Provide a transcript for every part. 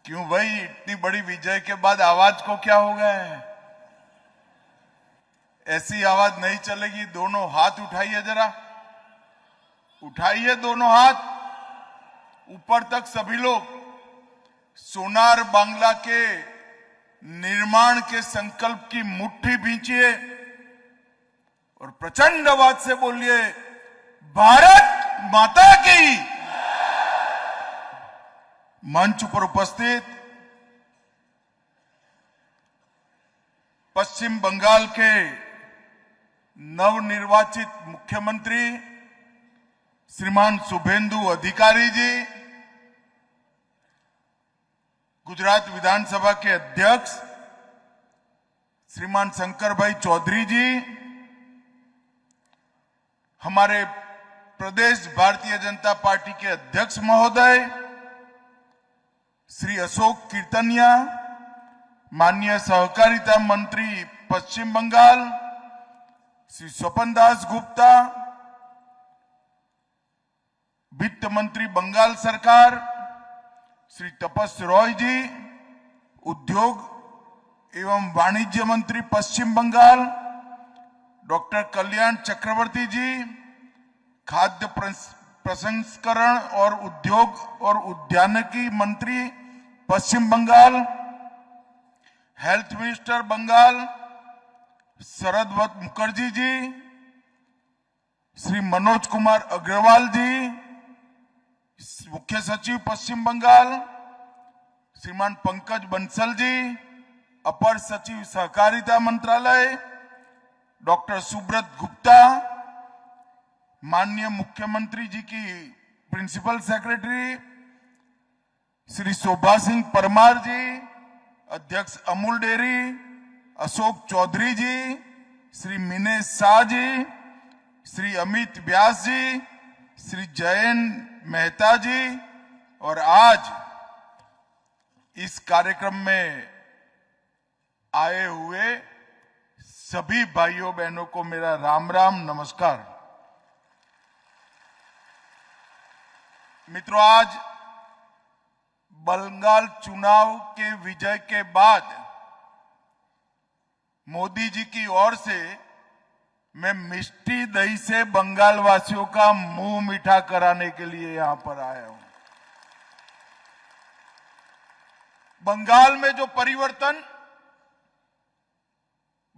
क्यों भाई, इतनी बड़ी विजय के बाद आवाज को क्या हो गया है? ऐसी आवाज नहीं चलेगी। दोनों हाथ उठाइए, जरा उठाइए दोनों हाथ ऊपर तक सभी लोग। सोनार बांग्ला के निर्माण के संकल्प की मुट्ठी भींचिए और प्रचंड आवाज से बोलिए, भारत माता की। मंच पर उपस्थित पश्चिम बंगाल के नवनिर्वाचित मुख्यमंत्री श्रीमान शुभेंदु अधिकारी जी, गुजरात विधानसभा के अध्यक्ष श्रीमान शंकर भाई चौधरी जी, हमारे प्रदेश भारतीय जनता पार्टी के अध्यक्ष महोदय श्री अशोक कीर्तनिया, माननीय सहकारिता मंत्री पश्चिम बंगाल श्री स्वपन दास गुप्ता, वित्त मंत्री बंगाल सरकार श्री तपस रॉय जी, उद्योग एवं वाणिज्य मंत्री पश्चिम बंगाल डॉक्टर कल्याण चक्रवर्ती जी, खाद्य प्रसंस्करण और उद्योग और उद्यानिकी मंत्री पश्चिम बंगाल, हेल्थ मिनिस्टर बंगाल शरद मुखर्जी जी, श्री मनोज कुमार अग्रवाल जी, मुख्य सचिव पश्चिम बंगाल श्रीमान पंकज बंसल जी, अपर सचिव सहकारिता मंत्रालय डॉक्टर सुब्रत गुप्ता, माननीय मुख्यमंत्री जी की प्रिंसिपल सेक्रेटरी श्री शोभा सिंह परमार जी, अध्यक्ष अमूल डेयरी अशोक चौधरी जी, श्री मिनेश शाह जी, श्री अमित व्यास जी, श्री जयंत मेहता जी, और आज इस कार्यक्रम में आए हुए सभी भाइयों बहनों को मेरा राम राम नमस्कार। मित्रों, आज बंगाल चुनाव के विजय के बाद मोदी जी की ओर से मैं मिष्टी दही से बंगाल वासियों का मुंह मीठा कराने के लिए यहां पर आया हूं। बंगाल में जो परिवर्तन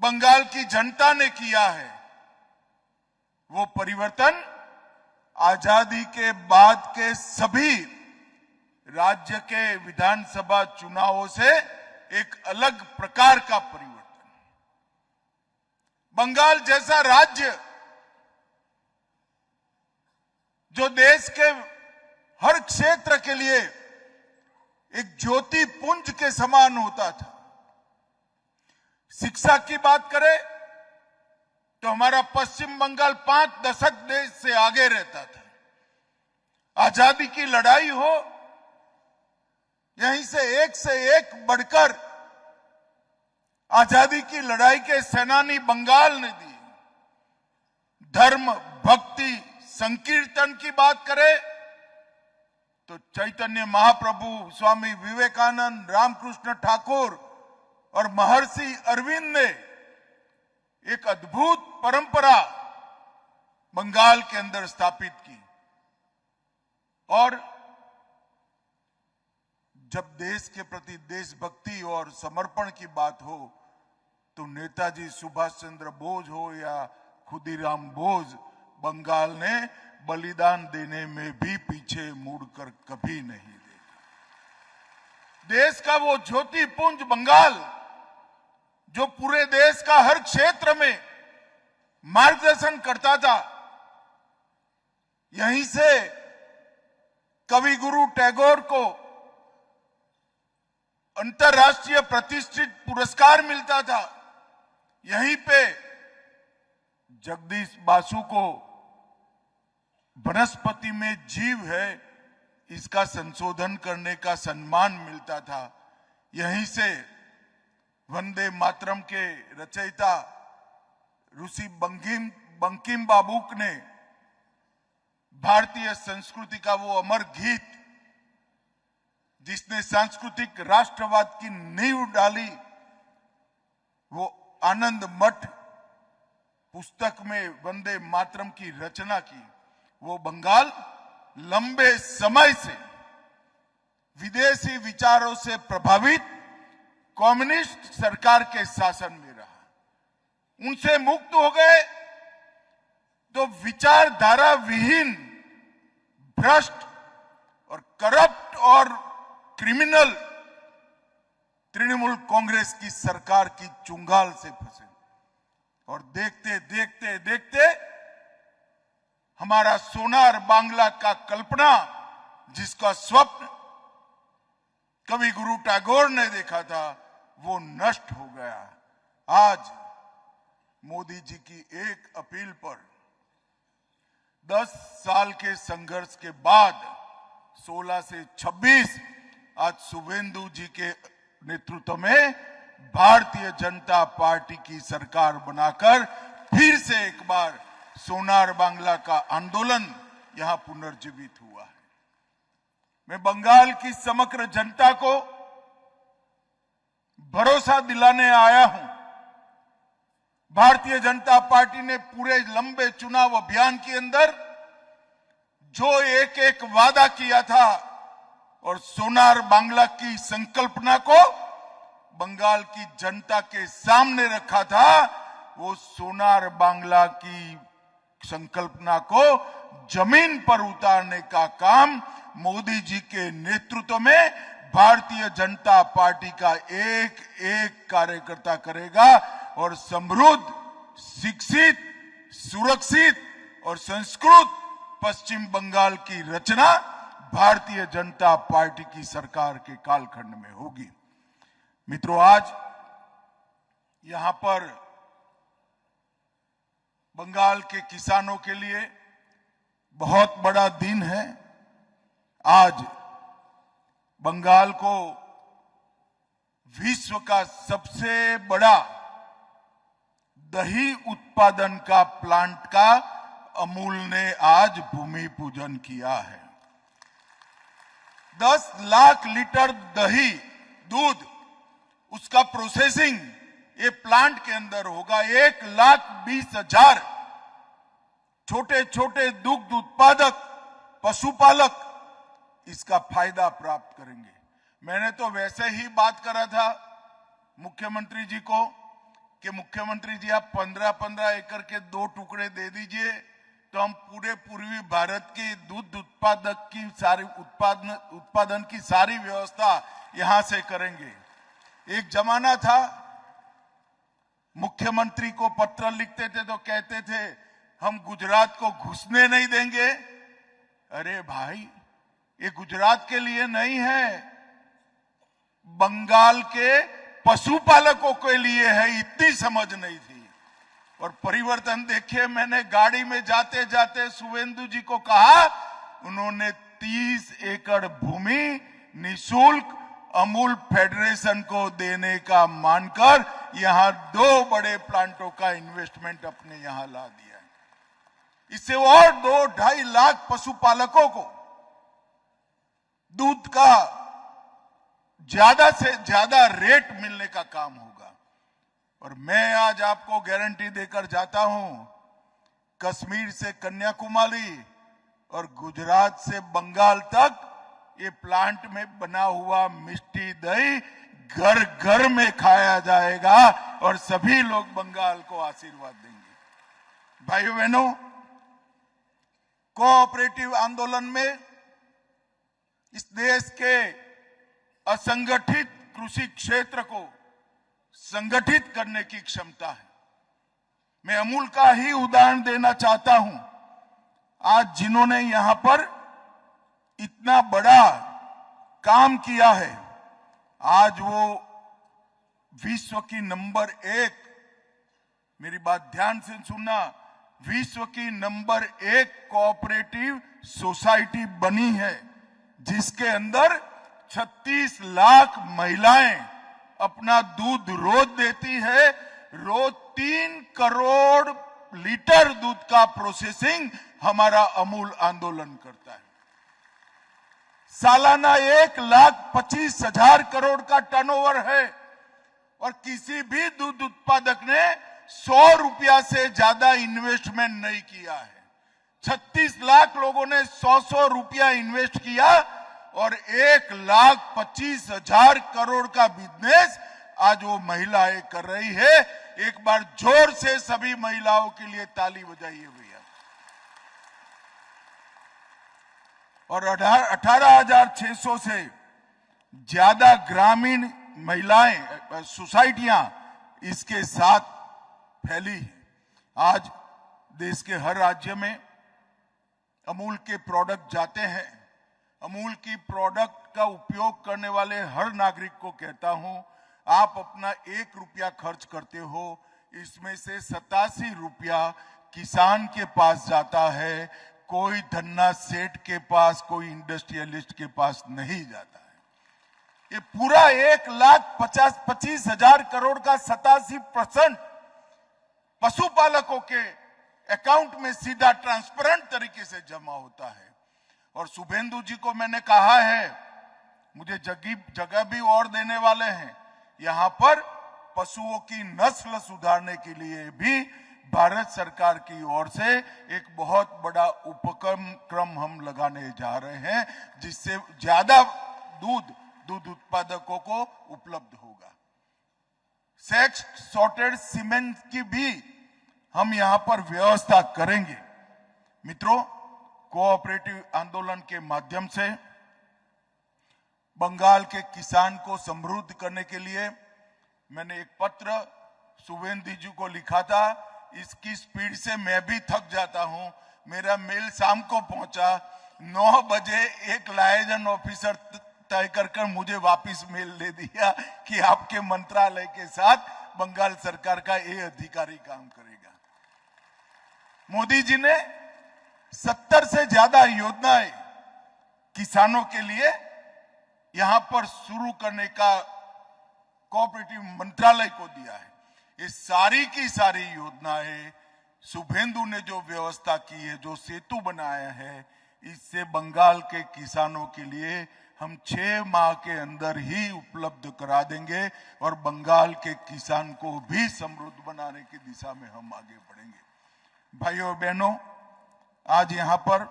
बंगाल की जनता ने किया है, वो परिवर्तन आजादी के बाद के सभी राज्य के विधानसभा चुनावों से एक अलग प्रकार का परिवर्तन। बंगाल जैसा राज्य जो देश के हर क्षेत्र के लिए एक ज्योति पुंज के समान होता था। शिक्षा की बात करें तो हमारा पश्चिम बंगाल 5 दशक देश से आगे रहता था। आजादी की लड़ाई हो, यहीं से एक बढ़कर आजादी की लड़ाई के सेनानी बंगाल ने दी। धर्म भक्ति संकीर्तन की बात करें तो चैतन्य महाप्रभु, स्वामी विवेकानंद, रामकृष्ण ठाकुर और महर्षि अरविंद ने एक अद्भुत परंपरा बंगाल के अंदर स्थापित की। और जब देश के प्रति देशभक्ति और समर्पण की बात हो तो नेताजी सुभाष चंद्र बोस हो या खुदीराम बोस, बंगाल ने बलिदान देने में भी पीछे मुड़कर कभी नहीं देखा। देश का वो ज्योति पुंज बंगाल जो पूरे देश का हर क्षेत्र में मार्गदर्शन करता था, यहीं से कवि गुरु टैगोर को अंतर्राष्ट्रीय प्रतिष्ठित पुरस्कार मिलता था। यहीं पे जगदीश बासु को वनस्पति में जीव है इसका संशोधन करने का सम्मान मिलता था। यहीं से वंदे मातरम के रचयिता ऋषि बंकिम बाबूक ने भारतीय संस्कृति का वो अमर गीत जिसने सांस्कृतिक राष्ट्रवाद की नींव डाली, वो आनंद मठ पुस्तक में वंदे मातरम की रचना की, वो बंगाल लंबे समय से विदेशी विचारों से प्रभावित कम्युनिस्ट सरकार के शासन में रहा। उनसे मुक्त हो गए तो विचारधारा विहीन, भ्रष्ट और करप्ट और क्रिमिनल तृणमूल कांग्रेस की सरकार की चुंगाल से फंसे और देखते देखते देखते हमारा सोनार बांग्ला का कल्पना, जिसका स्वप्न कवि गुरु टैगोर ने देखा था, वो नष्ट हो गया। आज मोदी जी की एक अपील पर 10 साल के संघर्ष के बाद 16 से 26 आज शुभेंदु जी के नेतृत्व में भारतीय जनता पार्टी की सरकार बनाकर फिर से एक बार सोनार बांग्ला का आंदोलन यहां पुनर्जीवित हुआ है। मैं बंगाल की समग्र जनता को भरोसा दिलाने आया हूं। भारतीय जनता पार्टी ने पूरे लंबे चुनाव अभियान के अंदर जो एक एक वादा किया था और सोनार बांग्ला की संकल्पना को बंगाल की जनता के सामने रखा था, वो सोनार बांग्ला की संकल्पना को जमीन पर उतारने का काम मोदी जी के नेतृत्व में भारतीय जनता पार्टी का एक एक कार्यकर्ता करेगा और समृद्ध, शिक्षित, सुरक्षित और संस्कृत पश्चिम बंगाल की रचना भारतीय जनता पार्टी की सरकार के कालखंड में होगी। मित्रों, आज यहां पर बंगाल के किसानों के लिए बहुत बड़ा दिन है। आज बंगाल को विश्व का सबसे बड़ा दही उत्पादन का प्लांट का अमूल ने आज भूमि पूजन किया है। 10 लाख लीटर दही, दूध, उसका प्रोसेसिंग ये प्लांट के अंदर होगा। 1,20,000 छोटे छोटे दुग्ध उत्पादक, पशुपालक इसका फायदा प्राप्त करेंगे। मैंने तो वैसे ही बात करा था मुख्यमंत्री जी को कि मुख्यमंत्री जी आप 15-15 एकड़ के 2 टुकड़े दे दीजिए तो हम पूरे पूर्वी भारत की दूध उत्पादक की सारी उत्पादन की सारी व्यवस्था यहां से करेंगे। एक जमाना था मुख्यमंत्री को पत्र लिखते थे तो कहते थे हम गुजरात को घुसने नहीं देंगे। अरे भाई, ये गुजरात के लिए नहीं है, बंगाल के पशुपालकों के लिए है। इतनी समझ नहीं थी। और परिवर्तन देखिए, मैंने गाड़ी में जाते जाते शुभेंदु जी को कहा, उन्होंने 30 एकड़ भूमि निशुल्क अमूल फेडरेशन को देने का मानकर यहां 2 बड़े प्लांटों का इन्वेस्टमेंट अपने यहां ला दिया है। इससे और 2-2.5 लाख पशुपालकों को दूध का ज्यादा से ज्यादा रेट मिलने का काम होगा। और मैं आज आपको गारंटी देकर जाता हूं, कश्मीर से कन्याकुमारी और गुजरात से बंगाल तक ये प्लांट में बना हुआ मिष्टी दही घर घर में खाया जाएगा और सभी लोग बंगाल को आशीर्वाद देंगे। भाइयों बहनों, कोऑपरेटिव आंदोलन में इस देश के असंगठित कृषि क्षेत्र को संगठित करने की क्षमता है। मैं अमूल का ही उदाहरण देना चाहता हूं। आज जिन्होंने यहां पर इतना बड़ा काम किया है, आज वो विश्व की नंबर 1, मेरी बात ध्यान से सुनना, विश्व की नंबर 1 कोऑपरेटिव सोसाइटी बनी है, जिसके अंदर 36 लाख महिलाएं अपना दूध रोज देती है। रोज 3 करोड़ लीटर दूध का प्रोसेसिंग हमारा अमूल आंदोलन करता है। सालाना 1,25,000 करोड़ का टर्नओवर है और किसी भी दूध उत्पादक ने 100 रुपया से ज्यादा इन्वेस्टमेंट नहीं किया है। 36 लाख लोगों ने 100 रुपया इन्वेस्ट किया और 1,25,000 करोड़ का बिजनेस आज वो महिलाएं कर रही है। एक बार जोर से सभी महिलाओं के लिए ताली बजाइए भैया। और 18,600 से ज्यादा ग्रामीण महिलाएं सोसाइटियां इसके साथ फैली है। आज देश के हर राज्य में अमूल के प्रोडक्ट जाते हैं। अमूल की प्रोडक्ट का उपयोग करने वाले हर नागरिक को कहता हूं, आप अपना 1 रुपया खर्च करते हो, इसमें से 87 रुपया किसान के पास जाता है, कोई धन्ना सेठ के पास, कोई इंडस्ट्रियलिस्ट के पास नहीं जाता है। ये पूरा 1,25,000 करोड़ का 87% पशुपालकों के अकाउंट में सीधा ट्रांसपेरेंट तरीके से जमा होता है। और शुभेंदु जी को मैंने कहा है, मुझे जगह भी और देने वाले हैं। यहां पर पशुओं की नस्ल सुधारने के लिए भी भारत सरकार की ओर से एक बहुत बड़ा उपक्रम हम लगाने जा रहे हैं, जिससे ज्यादा दूध उत्पादकों को उपलब्ध होगा। सेक्स सॉर्टेड सीमेंट की भी हम यहां पर व्यवस्था करेंगे। मित्रों, कोऑपरेटिव आंदोलन के माध्यम से बंगाल के किसान को समृद्ध करने के लिए मैंने एक पत्र शुभेंदु जी को लिखा था। इसकी स्पीड से मैं भी थक जाता हूं। मेरा मेल शाम को पहुंचा, 9 बजे एक लाइजन ऑफिसर तय कर मुझे वापस मेल दे दिया कि आपके मंत्रालय के साथ बंगाल सरकार का ये अधिकारी काम करेगा। मोदी जी ने 70 से ज्यादा योजनाएं किसानों के लिए यहां पर शुरू करने का कोऑपरेटिव मंत्रालय को दिया है। ये सारी की सारी योजनाएं शुभेंदु ने जो व्यवस्था की है, जो सेतु बनाया है, इससे बंगाल के किसानों के लिए हम 6 माह के अंदर ही उपलब्ध करा देंगे और बंगाल के किसान को भी समृद्ध बनाने की दिशा में हम आगे बढ़ेंगे। भाइयों और बहनों, आज यहां पर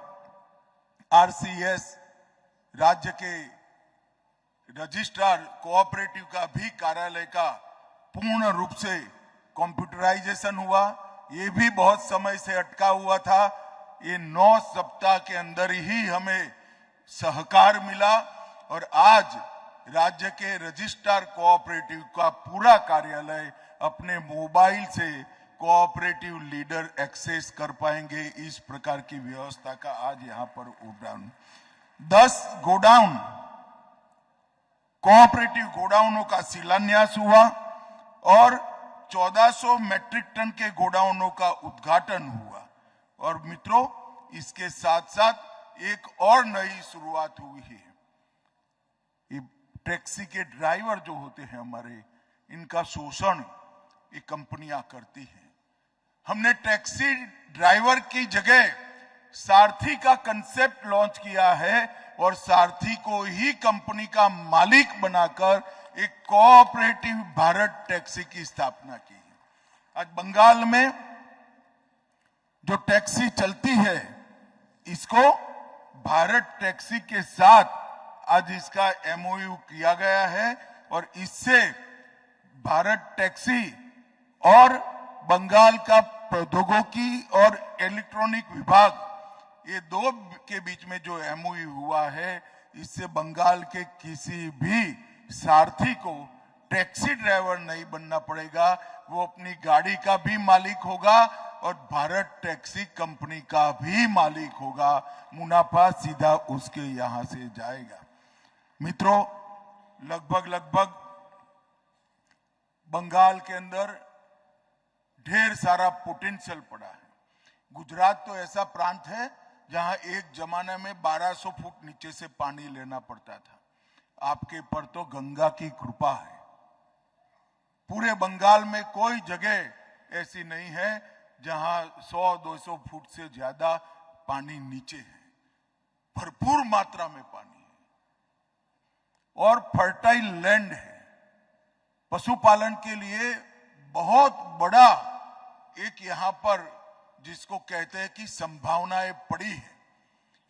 आरसीएस राज्य के रजिस्ट्रार कोऑपरेटिव का भी कार्यालय का पूर्ण रूप से कंप्यूटराइजेशन हुआ। ये भी बहुत समय से अटका हुआ था। ये 9 सप्ताह के अंदर ही हमें सहकार मिला और आज राज्य के रजिस्ट्रार कोऑपरेटिव का पूरा कार्यालय अपने मोबाइल से कोऑपरेटिव लीडर एक्सेस कर पाएंगे। इस प्रकार की व्यवस्था का आज यहां पर उद्घाटन। 10 गोडाउन कोऑपरेटिव गोडाउनों का शिलान्यास हुआ और 1400 मैट्रिक टन के गोडाउनों का उद्घाटन हुआ। और मित्रों, इसके साथ साथ एक और नई शुरुआत हुई है। ये टैक्सी के ड्राइवर जो होते हैं हमारे, इनका शोषण ये कंपनियां करती हैं। हमने टैक्सी ड्राइवर की जगह सारथी का कंसेप्ट लॉन्च किया है और सारथी को ही कंपनी का मालिक बनाकर एक कोऑपरेटिव भारत टैक्सी की स्थापना की है। आज बंगाल में जो टैक्सी चलती है, इसको भारत टैक्सी के साथ आज इसका एमओयू किया गया है और इससे भारत टैक्सी और बंगाल का प्रौद्योगिकी और इलेक्ट्रॉनिक विभाग, ये दो के बीच में जो एमओयू हुआ है, इससे बंगाल के किसी भी सारथी को टैक्सी ड्राइवर नहीं बनना पड़ेगा। वो अपनी गाड़ी का भी मालिक होगा और भारत टैक्सी कंपनी का भी मालिक होगा। मुनाफा सीधा उसके यहां से जाएगा। मित्रों, लगभग बंगाल के अंदर ढेर सारा पोटेंशियल पड़ा है। गुजरात तो ऐसा प्रांत है जहां एक जमाने में 1200 फुट नीचे से पानी लेना पड़ता था। आपके पर तो गंगा की कृपा है। पूरे बंगाल में कोई जगह ऐसी नहीं है जहां 100-200 फुट से ज्यादा पानी नीचे है। भरपूर मात्रा में पानी है। और फर्टाइल लैंड है। पशुपालन के लिए बहुत बड़ा एक यहां पर जिसको कहते हैं कि संभावनाएं पड़ी है।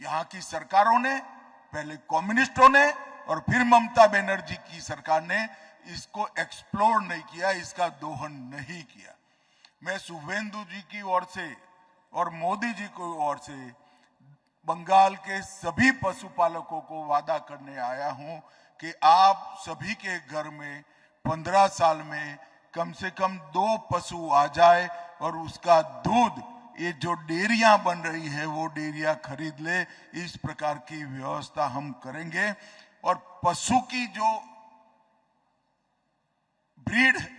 यहां की सरकारों ने, पहले कम्युनिस्टों ने और फिर ममता बनर्जी की सरकार ने इसको एक्सप्लोर नहीं किया, इसका दोहन नहीं किया। मैं शुभेंदु जी की ओर से और मोदी जी की ओर से बंगाल के सभी पशुपालकों को वादा करने आया हूं कि आप सभी के घर में 15 साल में कम से कम 2 पशु आ जाए और उसका दूध, ये जो डेयरियां बन रही है वो डेयरियां खरीद ले। इस प्रकार की व्यवस्था हम करेंगे। और पशु की जो ब्रीड है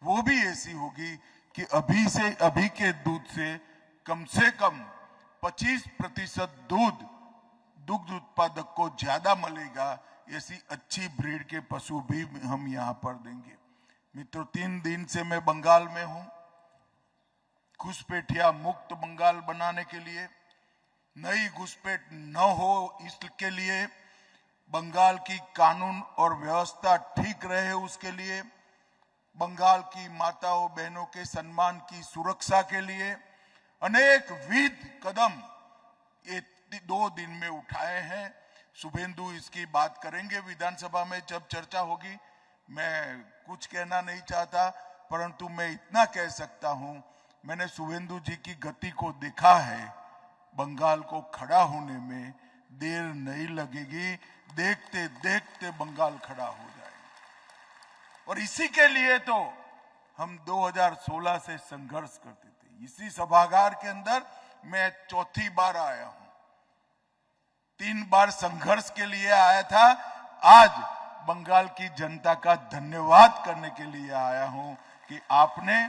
वो भी ऐसी होगी कि अभी के दूध से कम 25% दुग्ध उत्पादक को ज्यादा मिलेगा। ऐसी अच्छी ब्रीड के पशु भी हम यहाँ पर देंगे। मित्रों, 3 दिन से मैं बंगाल में हूं। घुसपैठिया मुक्त बंगाल बनाने के लिए, नई घुसपैठ न हो इसके लिए, बंगाल की कानून और व्यवस्था ठीक रहे उसके लिए, बंगाल की माताओं बहनों के सम्मान की सुरक्षा के लिए अनेक विध कदम ये 2 दिन में उठाए हैं। शुभेंदु इसकी बात करेंगे विधानसभा में जब चर्चा होगी। मैं कुछ कहना नहीं चाहता, परंतु मैं इतना कह सकता हूं, मैंने शुभेंदु जी की गति को देखा है। बंगाल को खड़ा होने में देर नहीं लगेगी। देखते देखते बंगाल खड़ा हो जाएगा। और इसी के लिए तो हम 2016 से संघर्ष करते थे। इसी सभागार के अंदर मैं 4थी बार आया हूं। 3 बार संघर्ष के लिए आया था। आज बंगाल की जनता का धन्यवाद करने के लिए आया हूं कि आपने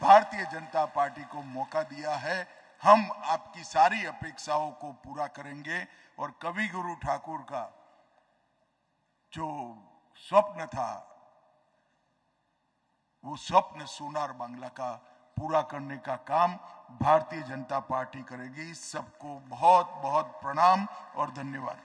भारतीय जनता पार्टी को मौका दिया है। हम आपकी सारी अपेक्षाओं को पूरा करेंगे। और कवि गुरु ठाकुर का जो स्वप्न था, वो स्वप्न सोनार बांग्ला का पूरा करने का काम भारतीय जनता पार्टी करेगी। सबको बहुत बहुत प्रणाम और धन्यवाद।